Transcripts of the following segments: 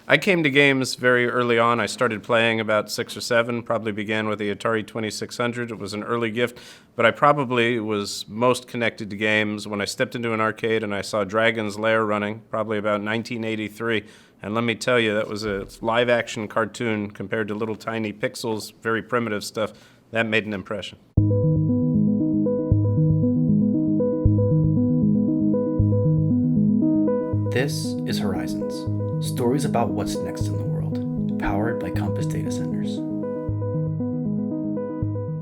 I came to games very early on. I started playing about 6 or 7, probably began with the Atari 2600. It was an early gift, but I probably was most connected to games when I stepped into an arcade and I saw Dragon's Lair running, probably about 1983. And let me tell you, that was a live-action cartoon compared to little tiny pixels, very primitive stuff. That made an impression. This is Horizons, stories about what's next in the world, powered by Compass Data Centers.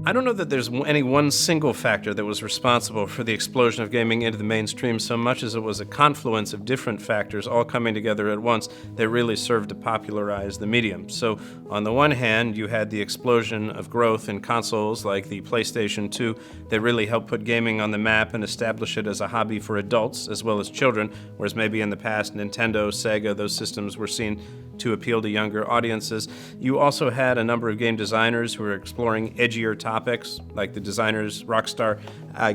I don't know that there's any one single factor that was responsible for the explosion of gaming into the mainstream so much as it was a confluence of different factors all coming together at once that really served to popularize the medium. So on the one hand, you had the explosion of growth in consoles like the PlayStation 2 that really helped put gaming on the map and establish it as a hobby for adults as well as children, whereas maybe in the past, Nintendo, Sega, those systems were seen to appeal to younger audiences. You also had a number of game designers who were exploring edgier topics, like the designers Rockstar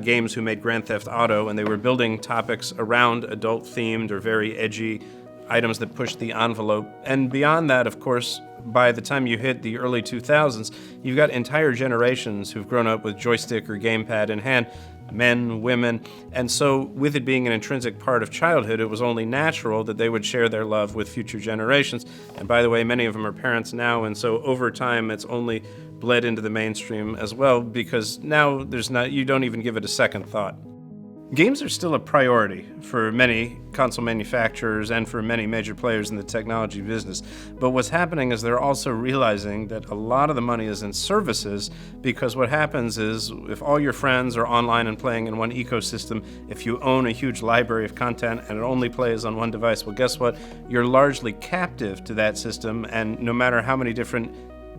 Games who made Grand Theft Auto, and they were building topics around adult-themed or very edgy items that pushed the envelope. And beyond that, of course, by the time you hit the early 2000s, you've got entire generations who've grown up with joystick or gamepad in hand, men, women, and so with it being an intrinsic part of childhood, it was only natural that they would share their love with future generations. And by the way, many of them are parents now, and so over time it's only bled into the mainstream as well, because now you don't even give it a second thought. Games are still a priority for many console manufacturers and for many major players in the technology business. But what's happening is they're also realizing that a lot of the money is in services, because what happens is if all your friends are online and playing in one ecosystem, if you own a huge library of content and it only plays on one device, well, guess what? You're largely captive to that system, and no matter how many different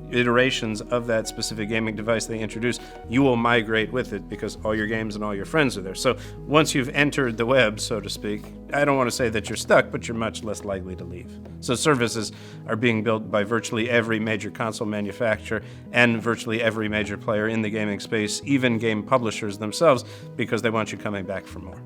iterations of that specific gaming device they introduce, you will migrate with it because all your games and all your friends are there. So once you've entered the web, so to speak, I don't want to say that you're stuck, but you're much less likely to leave. So services are being built by virtually every major console manufacturer and virtually every major player in the gaming space, even game publishers themselves, because they want you coming back for more.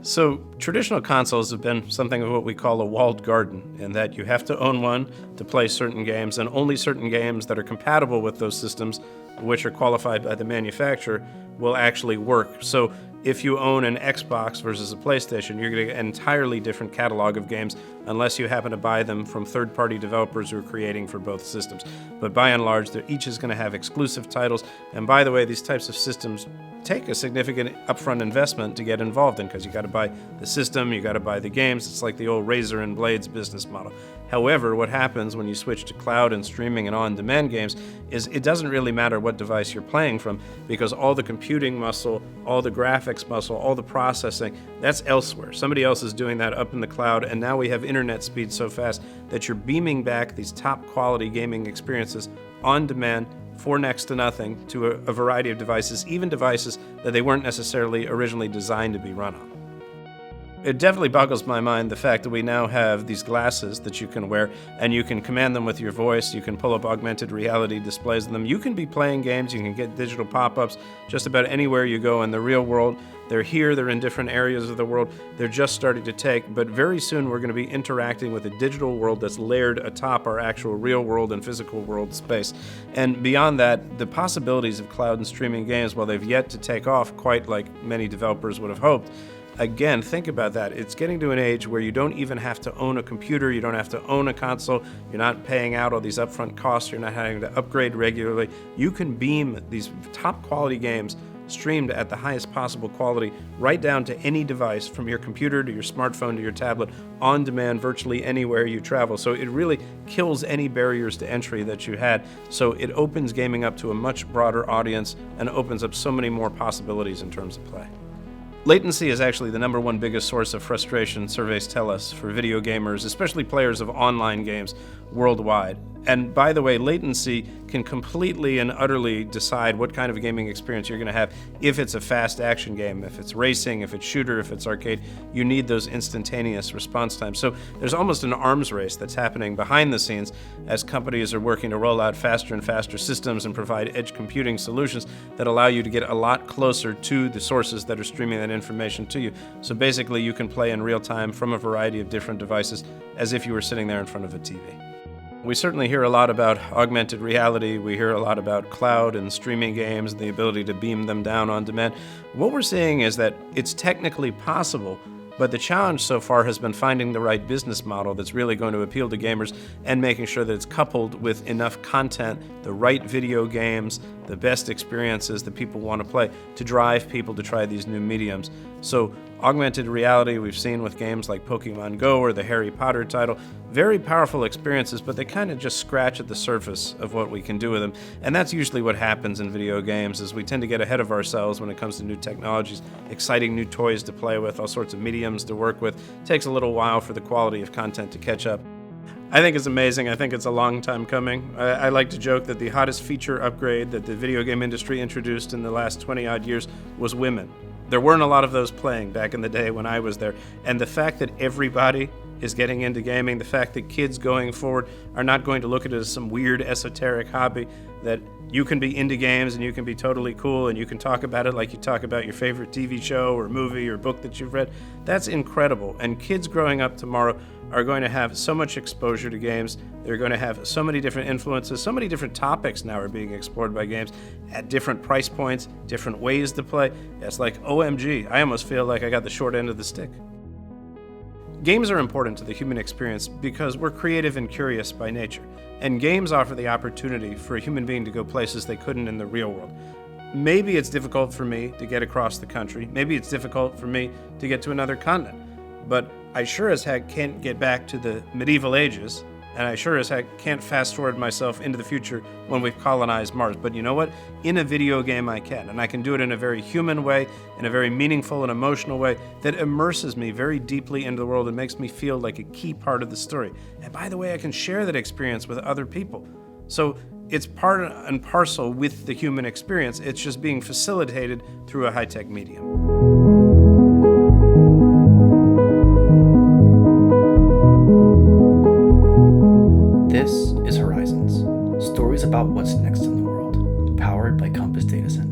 So traditional consoles have been something of what we call a walled garden, in that you have to own one to play certain games, and only certain games that are compatible with those systems, which are qualified by the manufacturer, will actually work. So if you own an Xbox versus a PlayStation, you're going to get an entirely different catalog of games unless you happen to buy them from third-party developers who are creating for both systems. But by and large, each is going to have exclusive titles. And by the way, these types of systems take a significant upfront investment to get involved in, because you got to buy the system, you got to buy the games. It's like the old razor and blades business model. However, what happens when you switch to cloud and streaming and on-demand games is it doesn't really matter what device you're playing from, because all the computing muscle, all the graphics muscle, all the processing, that's elsewhere. Somebody else is doing that up in the cloud, and now we have internet speed so fast that you're beaming back these top quality gaming experiences on demand for next to nothing to a variety of devices, even devices that they weren't necessarily originally designed to be run on. It definitely boggles my mind, the fact that we now have these glasses that you can wear, and you can command them with your voice. You can pull up augmented reality displays of them. You can be playing games. You can get digital pop-ups just about anywhere you go in the real world. They're here. They're in different areas of the world. They're just starting to take, but very soon we're going to be interacting with a digital world that's layered atop our actual real world and physical world space. And beyond that, the possibilities of cloud and streaming games, while they've yet to take off quite like many developers would have hoped, again, think about that. It's getting to an age where you don't even have to own a computer, you don't have to own a console, you're not paying out all these upfront costs, you're not having to upgrade regularly. You can beam these top quality games streamed at the highest possible quality right down to any device, from your computer to your smartphone to your tablet, on demand virtually anywhere you travel. So it really kills any barriers to entry that you had. So it opens gaming up to a much broader audience and opens up so many more possibilities in terms of play. Latency is actually the number one biggest source of frustration, surveys tell us, for video gamers, especially players of online games worldwide. And by the way, latency can completely and utterly decide what kind of gaming experience you're going to have. If it's a fast action game, if it's racing, if it's shooter, if it's arcade, you need those instantaneous response times. So there's almost an arms race that's happening behind the scenes as companies are working to roll out faster and faster systems and provide edge computing solutions that allow you to get a lot closer to the sources that are streaming that information to you. So basically, you can play in real time from a variety of different devices as if you were sitting there in front of a TV. We certainly hear a lot about augmented reality. We hear a lot about cloud and streaming games and the ability to beam them down on demand. What we're seeing is that it's technically possible, but the challenge so far has been finding the right business model that's really going to appeal to gamers and making sure that it's coupled with enough content, the right video games, the best experiences that people want to play to drive people to try these new mediums. So augmented reality we've seen with games like Pokemon Go or the Harry Potter title, very powerful experiences, but they kind of just scratch at the surface of what we can do with them. And that's usually what happens in video games, is we tend to get ahead of ourselves when it comes to new technologies, exciting new toys to play with, all sorts of mediums to work with. It takes a little while for the quality of content to catch up. I think it's amazing. I think it's a long time coming. I like to joke that the hottest feature upgrade that the video game industry introduced in the last 20-odd years was women. There weren't a lot of those playing back in the day when I was there. And the fact that everybody is getting into gaming, the fact that kids going forward are not going to look at it as some weird esoteric hobby, that you can be into games and you can be totally cool and you can talk about it like you talk about your favorite TV show or movie or book that you've read, that's incredible. And kids growing up tomorrow are going to have so much exposure to games. They're going to have so many different influences. So many different topics now are being explored by games at different price points, different ways to play. It's like, OMG, I almost feel like I got the short end of the stick. Games are important to the human experience because we're creative and curious by nature, and games offer the opportunity for a human being to go places they couldn't in the real world. Maybe it's difficult for me to get across the country, maybe it's difficult for me to get to another continent, but I sure as heck can't get back to the medieval ages, and I sure as heck can't fast forward myself into the future when we've colonized Mars. But you know what? In a video game I can, and I can do it in a very human way, in a very meaningful and emotional way that immerses me very deeply into the world and makes me feel like a key part of the story. And by the way, I can share that experience with other people. So it's part and parcel with the human experience. It's just being facilitated through a high-tech medium. This is Horizons, stories about what's next in the world, powered by Compass Data Center.